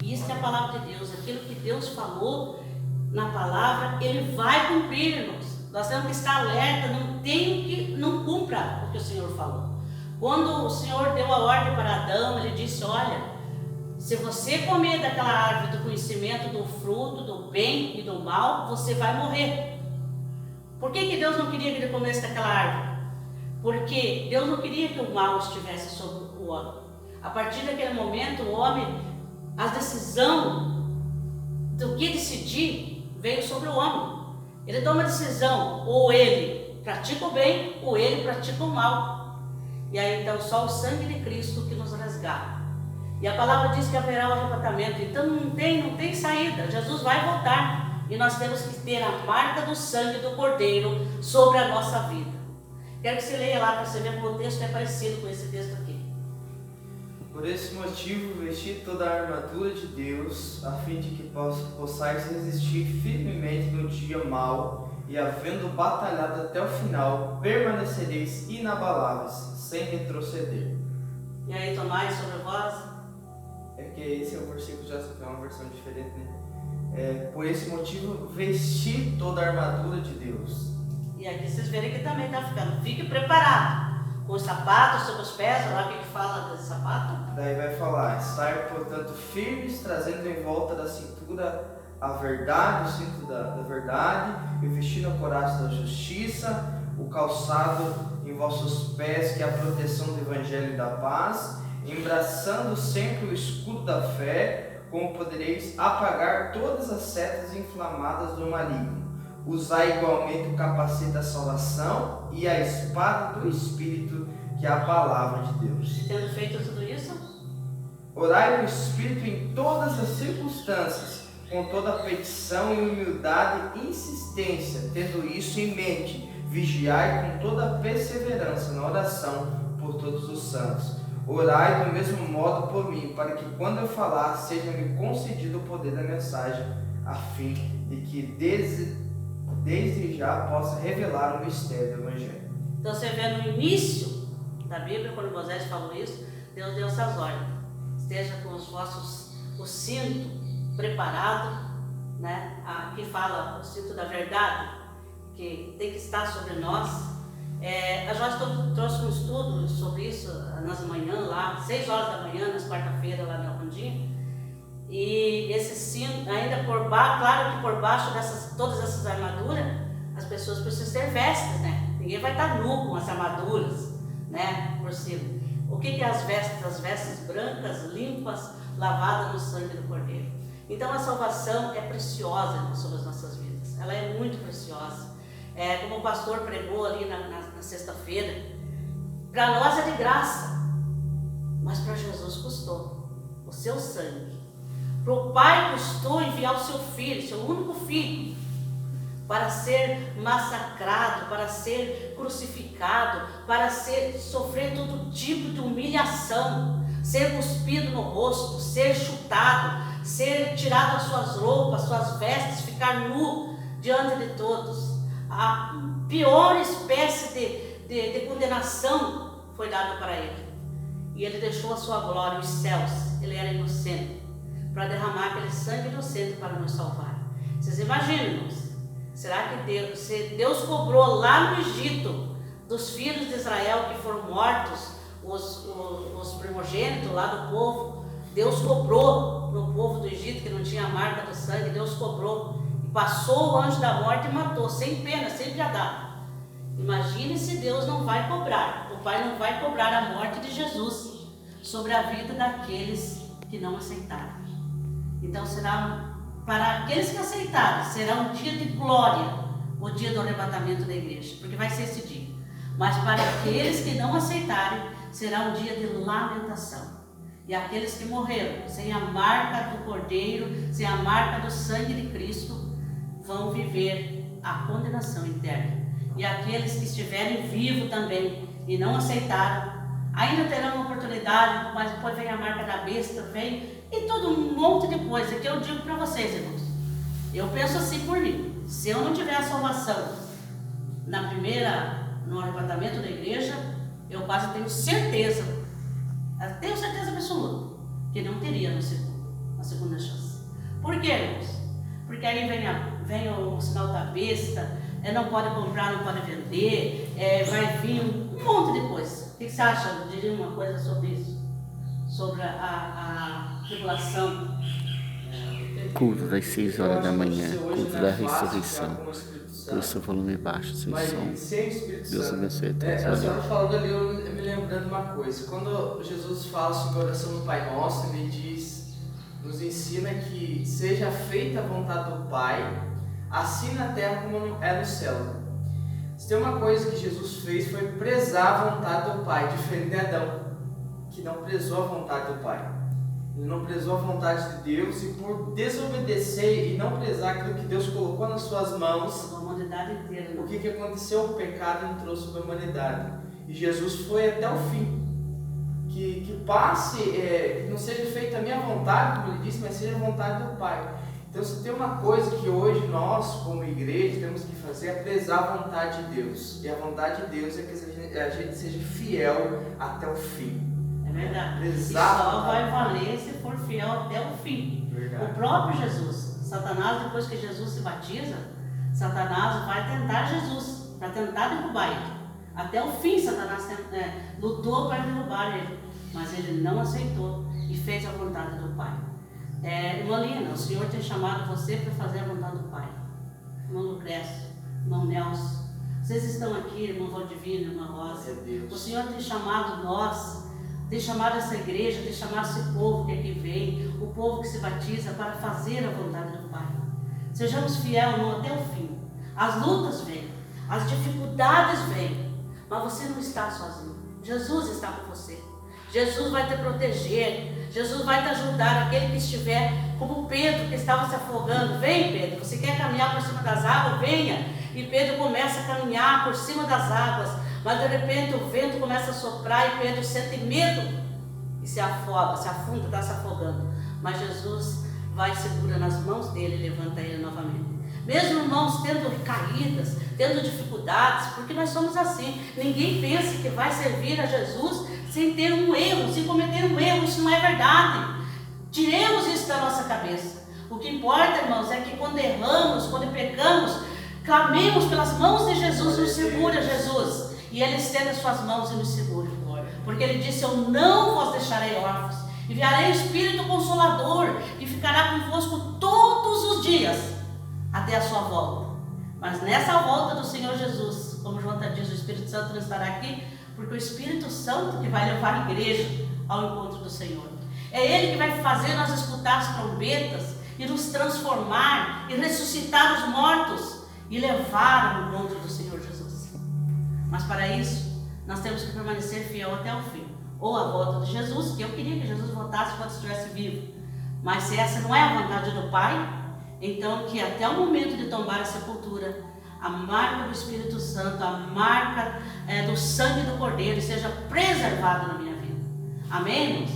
E isso é a palavra de Deus. Aquilo que Deus falou na palavra, Ele vai cumprir, irmãos. Nós temos que estar alerta, não cumpra o que o Senhor falou. Quando o Senhor deu a ordem para Adão, Ele disse: olha, se você comer daquela árvore do conhecimento do fruto, do bem e do mal, você vai morrer. Por que Deus não queria que ele comesse daquela árvore? Porque Deus não queria que o mal estivesse sobre o homem. A partir daquele momento, o homem, a decisão do que decidir veio sobre o homem. Ele toma a decisão, ou ele pratica o bem, ou ele pratica o mal. E aí então só o sangue de Cristo que nos resgata. E a palavra diz que haverá o arrebatamento, então não tem saída. Jesus vai voltar e nós temos que ter a marca do sangue do Cordeiro sobre a nossa vida. Quero que você leia lá para você ver como o texto é parecido com esse texto aqui. Por esse motivo, vesti toda a armadura de Deus, a fim de que possais resistir firmemente no dia mau, e havendo batalhado até o final, permanecereis inabaláveis, sem retroceder. E aí, tomai sobre vós. É que esse é o versículo já, só que é uma versão diferente, né? Por esse motivo, vesti toda a armadura de Deus. E aqui vocês verem que também está ficando. Fique preparado. Com os sapatos sobre os pés, olha lá o que fala desse sapato. Daí vai falar: estar, portanto, firmes, trazendo em volta da cintura a verdade, o cinto da verdade, e vestindo a couraça da justiça, o calçado em vossos pés, que é a proteção do evangelho e da paz, embraçando sempre o escudo da fé, como podereis apagar todas as setas inflamadas do maligno. Usai igualmente o capacete da salvação e a espada do Espírito, que é a palavra de Deus. Tendo feito tudo isso, orai no Espírito em todas as circunstâncias, com toda a petição e humildade e insistência, tendo isso em mente, vigiai com toda a perseverança na oração por todos os santos. Orai do mesmo modo por mim, para que quando eu falar, seja-me concedido o poder da mensagem, a fim de que desde já possa revelar o mistério do Evangelho. Então você vê no início da Bíblia, quando Moisés falou isso, Deus deu essas ordens. Esteja com o cinto preparado, né? Aqui fala o cinto da verdade, que tem que estar sobre nós. A Joyce trouxe um estudo sobre isso nas manhãs lá, 6 horas da manhã, nas quarta-feira lá na Rondinha. E esse cinto, ainda por baixo, claro que por baixo dessas, todas essas armaduras, as pessoas precisam ter vestes, né? Ninguém vai estar nu com as armaduras, né? Por cima. O que é as vestes? As vestes brancas, limpas, lavadas no sangue do Cordeiro. Então a salvação é preciosa sobre as nossas vidas. Ela é muito preciosa. Como o pastor pregou ali na sexta-feira, para nós é de graça, mas para Jesus custou o seu sangue. Para o Pai custou enviar o seu filho, seu único filho, para ser massacrado, para ser crucificado, para sofrer todo tipo de humilhação, ser cuspido no rosto, ser chutado, ser tirado as suas roupas, suas vestes, ficar nu diante de todos. A pior espécie de condenação foi dada para ele. E ele deixou a sua glória, os céus, ele era inocente, para derramar aquele sangue inocente para nos salvar. Vocês imaginam, irmãos? Será que se Deus cobrou lá no Egito dos filhos de Israel que foram mortos, os primogênitos lá do povo, Deus cobrou no povo do Egito que não tinha a marca do sangue, Deus cobrou e passou o anjo da morte e matou, sem pena, sem piedade. Imagine se Deus não vai cobrar, o Pai não vai cobrar a morte de Jesus sobre a vida daqueles que não aceitaram. Então será, para aqueles que aceitaram, será um dia de glória, o dia do arrebatamento da igreja, porque vai ser esse dia. Mas para aqueles que não aceitarem, será um dia de lamentação. E aqueles que morreram sem a marca do Cordeiro, sem a marca do sangue de Cristo, vão viver a condenação eterna. E aqueles que estiverem vivos também e não aceitaram, ainda terão uma oportunidade, mas depois vem a marca da besta, vem e todo um monte de coisa que eu digo para vocês, irmãos. Eu penso assim por mim: se eu não tiver a salvação no arrebatamento da igreja, eu quase tenho certeza absoluta, que não teria no segundo. uma segunda chance. Por quê, irmãos? Porque aí vem o sinal da besta, não pode comprar, não pode vender, vai vir um monte de coisa. O que você acha? Diria uma coisa sobre isso? Sobre a tribulação. Culto das 6 horas da manhã, culto da ressurreição. Por isso o volume baixo, sem som. Deus abençoe a todos. A senhora falando ali, eu me lembrando uma coisa. Quando Jesus fala sobre a oração do Pai Nosso, ele diz, nos ensina que seja feita a vontade do Pai, assim na terra como é no céu. Se tem uma coisa que Jesus fez foi prezar a vontade do Pai, diferente de Adão, que não prezou a vontade do Pai. Ele não prezou a vontade de Deus, e por desobedecer e não prezar aquilo que Deus colocou nas suas mãos, A humanidade inteira. o que aconteceu? O pecado entrou sobre a humanidade. E Jesus foi até o fim. Que passe, que não seja feita a minha vontade, como ele disse, mas seja a vontade do Pai. Então, se tem uma coisa que hoje nós, como igreja, temos que fazer, é prezar a vontade de Deus. E a vontade de Deus é que a gente seja fiel até o fim. É verdade. Prezar E só vai valer se for fiel até o fim. Verdade. O próprio Jesus. Satanás, depois que Jesus se batiza, Satanás vai tentar Jesus, para tentar derrubar ele. Até o fim, Satanás lutou para derrubar ele, mas ele não aceitou e fez a vontade do Pai. Irmã Lina, o Senhor tem chamado você para fazer a vontade do Pai. Irmão Lucrécio, irmão Nelson, vocês estão aqui, irmão Valdivino, irmã Rosa. O Senhor tem chamado nós, tem chamado essa igreja, tem chamado esse povo que aqui vem, o povo que se batiza, para fazer a vontade do Pai. Sejamos fiéis até o fim. As lutas vêm, as dificuldades vêm, mas você não está sozinho. Jesus está com você. Jesus vai te proteger. Jesus vai te ajudar. Aquele que estiver, como Pedro, que estava se afogando. Vem, Pedro, você quer caminhar por cima das águas? Venha. E Pedro começa a caminhar por cima das águas, mas de repente o vento começa a soprar e Pedro sente medo e se afoga, se afunda, está se afogando. Mas Jesus vai, segura nas mãos dele e levanta ele novamente. Mesmo, irmãos, tendo caídas, tendo dificuldades, porque nós somos assim. Ninguém pensa que vai servir a Jesus sem ter um erro, sem cometer um erro. Isso não é verdade. Tiremos isso da nossa cabeça. O que importa, irmãos, é que quando erramos, quando pecamos, clamemos pelas mãos de Jesus, nos segura, Jesus. E Ele estende as suas mãos e nos segura. Porque Ele disse, eu não vos deixarei órfãos. Enviarei o Espírito Consolador, que ficará convosco todos os dias, até a sua volta. Mas nessa volta do Senhor Jesus, como João diz, o Espírito Santo não estará aqui, porque o Espírito Santo que vai levar a igreja ao encontro do Senhor. É Ele que vai fazer nós escutar as trombetas e nos transformar e ressuscitar os mortos e levar ao encontro do Senhor Jesus. Mas para isso, nós temos que permanecer fiel até o fim. Ou a volta de Jesus, que eu queria que Jesus voltasse quando estivesse vivo. Mas se essa não é a vontade do Pai, então que até o momento de tombar a sepultura, a marca do Espírito Santo, a marca do sangue do Cordeiro seja preservada na minha vida. Amém, irmãos?